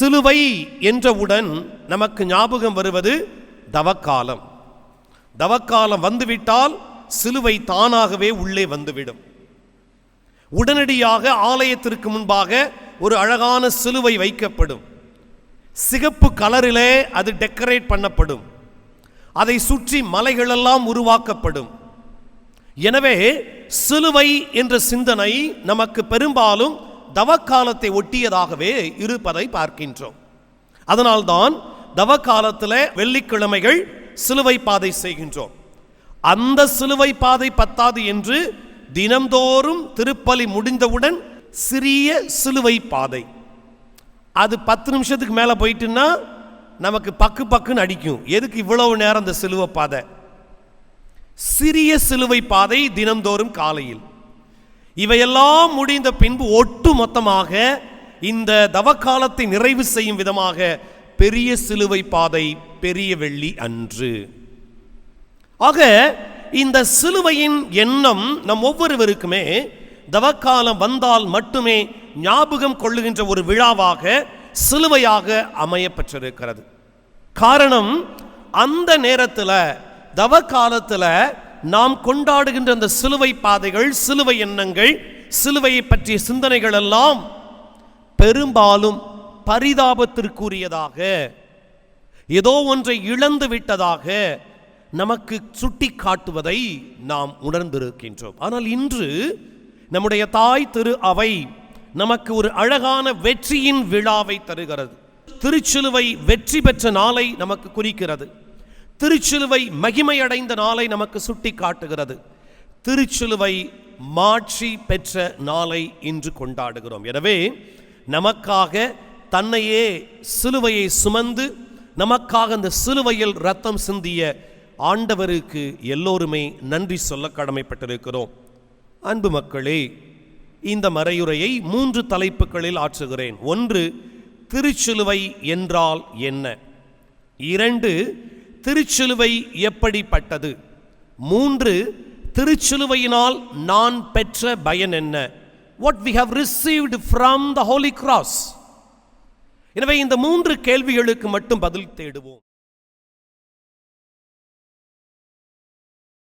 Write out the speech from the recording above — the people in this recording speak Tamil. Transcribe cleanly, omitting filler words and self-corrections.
சிலுவை என்றவுடன் நமக்கு ஞாபகம் வருவது தவக்காலம். தவக்காலம் வந்துவிட்டால் சிலுவை தானாகவே உள்ளே வந்துவிடும். உடனடியாக ஆலயத்திற்கு முன்பாக ஒரு அழகான சிலுவை வைக்கப்படும். சிகப்பு கலரிலே அது டெக்கரேட் பண்ணப்படும். அதை சுற்றி மலைகளெல்லாம் உருவாக்கப்படும். எனவே சிலுவை என்ற சிந்தனை நமக்கு பெரும்பாலும் தவக்காலத்தை ஒட்டியதாகவே இருப்பதை பார்க்கின்றோம். அதனால்தான் தவக்காலத்தில் வெள்ளிக்கிழமைகள் சிலுவை பாதை செய்கின்றோம். அந்த சிலுவை பாதை பத்தாது என்று தினந்தோறும் திருப்பலி முடிந்தவுடன் சிறிய சிலுவை பாதை, அது 10 நிமிஷத்துக்கு மேலே போயிட்டுன்னா நமக்கு பக்குன்னு அடிக்கும். எதுக்கு இவ்வளவு நேரம் அந்த சிலுவை பாதை? சிறிய சிலுவை பாதை தினந்தோறும் காலையில். இவையெல்லாம் முடிந்த பின்பு ஒட்டு மொத்தமாக இந்த தவக்காலத்தை நிறைவு செய்யும் விதமாக பெரிய சிலுவை பாதை பெரிய வெள்ளி அன்று. ஆக இந்த சிலுவையின் எண்ணம் நம் ஒவ்வொருவருக்குமே தவக்காலம் வந்தால் மட்டுமே ஞாபகம் கொள்ளுகின்ற ஒரு விழாவாக சிலுவையாக அமைய பெற்றிருக்கிறது. காரணம், அந்த நேரத்தில் தவக்காலத்தில் நாம் கொண்டாடுகின்ற அந்த சிலுவை பாதைகள், சிலுவை எண்ணங்கள், சிலுவையை பற்றிய சிந்தனைகள் எல்லாம் பெரும்பாலும் பரிதாபத்திற்குரியதாக, ஏதோ ஒன்றை இழந்து விட்டதாக நமக்கு சுட்டி காட்டுவதை நாம் உணர்ந்திருக்கின்றோம். ஆனால் இன்று நம்முடைய தாய் திரு அவை நமக்கு ஒரு அழகான வெற்றியின் விழாவை தருகிறது. திருச்சிலுவை வெற்றி பெற்ற நாளை நமக்கு குறிக்கிறது. திருச்சிலுவை மகிமையடைந்த நாளை நமக்கு சுட்டி காட்டுகிறது. திருச்சிலுவை மாட்சி பெற்ற நாளை இன்று கொண்டாடுகிறோம். எனவே நமக்காக தன்னையே சிலுவையை சுமந்து நமக்காக அந்த சிலுவையில் ரத்தம் சிந்திய ஆண்டவருக்கு எல்லோருமே நன்றி சொல்ல கடமைப்பட்டிருக்கிறோம். அன்பு மக்களே, இந்த மறையுரையை 3 தலைப்புகளில் ஆற்றுகிறேன். 1, திருச்சிலுவை என்றால் என்ன? 2, திருச்சிலுவை எப்படிப்பட்டது? 3, திருச்சிலுவையினால் நான் பெற்ற பயன் என்ன? What we have received from the Holy Cross. எனவே இந்த 3 கேள்விகளுக்கு மட்டும் பதில் தேடுவோம்.